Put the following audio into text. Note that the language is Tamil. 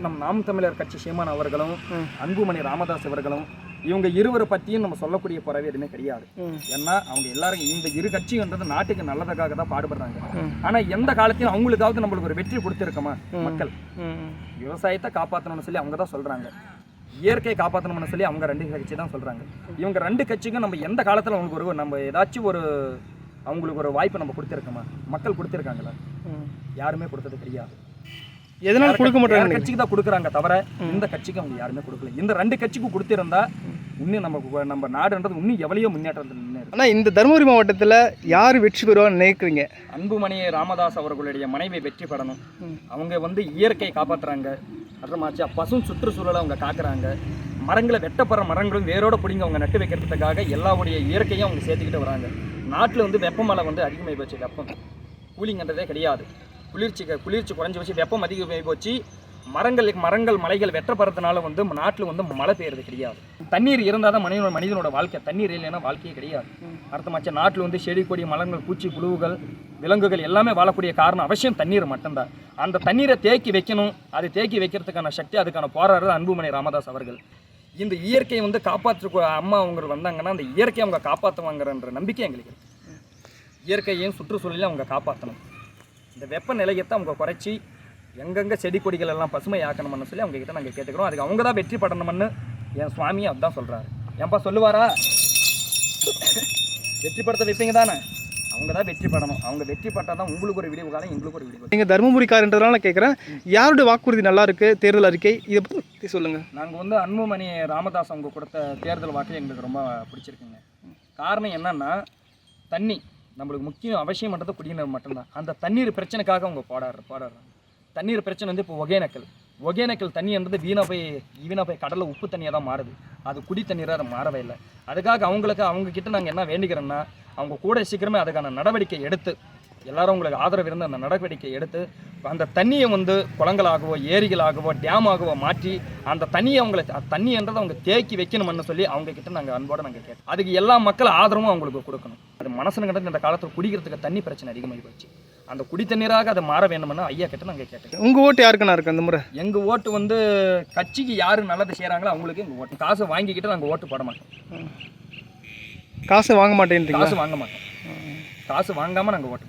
நம் நாம் தமிழர் கட்சி சீமான் அவர்களும் அன்புமணி ராமதாஸ் அவர்களும் இவங்க இருவரை பற்றியும் நம்ம சொல்லக்கூடிய குறைவே எதுவுமே கிடையாது. ஏன்னா அவங்க எல்லாரும் இந்த இரு கட்சின்றது நாட்டுக்கு நல்லதுக்காக தான் பாடுபடுறாங்க. ஆனா எந்த காலத்தையும் அவங்களுக்காவது நம்மளுக்கு ஒரு வெற்றி கொடுத்துருக்கோமா? மக்கள் விவசாயத்தை காப்பாற்றணும்னு சொல்லி அவங்க தான் சொல்றாங்க, இயற்கையை காப்பாற்றணும்னு சொல்லி அவங்க ரெண்டு கட்சி தான் சொல்றாங்க. இவங்க ரெண்டு கட்சிக்கும் நம்ம எந்த காலத்தில் அவங்களுக்கு ஒரு நம்ம ஏதாச்சும் ஒரு அவங்களுக்கு ஒரு வாய்ப்பு நம்ம கொடுத்துருக்கோமா? மக்கள் கொடுத்துருக்காங்களா? யாருமே கொடுத்தது கிடையாது. எதனால கொடுக்க மாட்டாங்க? கட்சிக்கு தான் கொடுக்குறாங்க தவிர இந்த கட்சிக்கு அவங்க யாருமே கொடுக்கல. இந்த ரெண்டு கட்சிக்கும் கொடுத்திருந்தா இன்னும் நம்ம நாடுன்றது இன்னும் எவ்வளோ முன்னேற்றம். ஆனால் இந்த தருமபுரி மாவட்டத்தில் யார் வெற்றி பெறுவான்னு நினைக்கிறீங்க? அன்புமணி ராமதாஸ் அவர்களுடைய மனைவி வெற்றி பெறணும். அவங்க இயற்கையை காப்பாற்றுறாங்க, அப்புறமாச்சா பசு சுற்றுச்சூழலை அவங்க காக்குறாங்க. மரங்களை வெட்டப்படுற மரங்களும் வேரோட பிடிங்க அவங்க நட்டு வைக்கிறதுக்காக எல்லாருடைய இயற்கையும் அவங்க சேர்த்துக்கிட்டு வராங்க. நாட்டில் வெப்பமழை அதிகமாகி போச்சு. வெப்பம் கூலிங்கன்றதே கிடையாது. குளிர்ச்சி குறைஞ்சி வச்சு வெப்பம் அதிகமாகி போச்சு. மரங்கள் மலைகள் வெட்டப்படுறதுனால நாட்டில் மழை பெய்யறது கிடையாது. தண்ணீர் இருந்தால் தான் மனிதனோட வாழ்க்கை. தண்ணீர் இல்லைன்னா வாழ்க்கையே கிடையாது. அர்த்தமாச்சா நாட்டில் செடி கொடி மலங்கள் பூச்சி புழுவுகள் விலங்குகள் எல்லாமே வாழக்கூடிய காரணம் அவசியம் தண்ணீர் மட்டும்தான். அந்த தண்ணீரை தேக்கி வைக்கணும். அதை தேக்கி வைக்கிறதுக்கான சக்தி அதுக்கான போராடுறது அன்புமணி ராமதாஸ் அவர்கள். இந்த இயற்கையை காப்பாற்ற அம்மா அவங்க வந்தாங்கன்னா அந்த இயற்கையை அவங்க காப்பாற்றுவாங்கன்ற நம்பிக்கை எங்களுக்கு இருக்குது. இயற்கையையும் சுற்றுச்சூழலையும் அவங்க காப்பாற்றணும். இந்த வெப்ப நிலையத்தை அவங்க குறைச்சி எங்கெங்கே செடி கொடிகள் எல்லாம் பசுமை ஆக்கணும்னு சொல்லி அவங்க கிட்ட நாங்கள் கேட்டுக்கிறோம். அதுக்கு அவங்க தான் வெற்றி படணும்னு என் சுவாமியும் அதுதான் சொல்கிறாரு. ஏன்பா சொல்லுவாரா? வெற்றி படத்தை வைப்பீங்க தானே? அவங்க தான் வெற்றி படணும். அவங்க வெற்றி பட்டால் தான் உங்களுக்கு ஒரு விடிவு காலம், எங்களுக்கு ஒரு விடிவு. நீங்கள் தருமபுரிக்காரன்றதுனால கேட்குறேன், யாருடைய வாக்குறுதி நல்லா இருக்குது தேர்தல் அறிக்கை இதை பற்றி சொல்லுங்கள். நாங்கள் அன்புமணி ராமதாஸ் அவங்க கொடுத்த தேர்தல் வாக்கு எங்களுக்கு ரொம்ப பிடிச்சிருக்குங்க. காரணம் என்னன்னா, தண்ணி நம்மளுக்கு முக்கியம் அவசியம்ன்றது குடிநீர் மட்டும்தான். அந்த தண்ணீர் பிரச்சனைக்காக அவங்க போராடுறாங்க. தண்ணீர் பிரச்சனை இப்போ ஒகேனக்கல் தண்ணின்றது வீணாக போய் கடலில் உப்பு தண்ணியாக தான் மாறுது. அது குடி தண்ணீராக அதை மாறவே இல்லை. அதுக்காக அவங்க கிட்ட நாங்கள் என்ன வேண்டிக்கிறோன்னா, அவங்க கூட சீக்கிரமே அதுக்கான நடவடிக்கை எடுத்து எல்லாரும் அவங்களுக்கு ஆதரவு இருந்து அந்த நடவடிக்கை எடுத்து அந்த தண்ணியை குளங்களாகவோ ஏரிகளாகவோ டேம் ஆகவோ மாற்றி அந்த தண்ணின்றதை அவங்க தேக்கி வைக்கணும்னு சொல்லி அவங்க கிட்ட நாங்கள் அன்போடு நாங்கள் கேட்டோம். அதுக்கு எல்லா மக்கள் ஆதரவும் அவங்களுக்கு கொடுக்கணும். அது மனசுன்னு இந்த காலத்தில் குடிக்கிறதுக்கு தண்ணி பிரச்சனை அதிகமாகி போச்சு. அந்த குடி தண்ணீராக அதை மாற வேணும்னு ஐயா கிட்ட நாங்கள் கேட்டோம். உங்கள் ஓட்டு யாருக்குண்ணா இருக்குது அந்த முறை? எங்கள் ஓட்டு கட்சிக்கு யார் நல்லது செய்கிறாங்களோ அவங்களுக்கு எங்கள் ஓட்டு. காசு வாங்கிக்கிட்டு நாங்கள் ஓட்டு போட மாட்டோம். காசு வாங்க மாட்டேன். காசு வாங்க மாட்டோம். காசு வாங்காமல் நாங்கள் ஓட்டு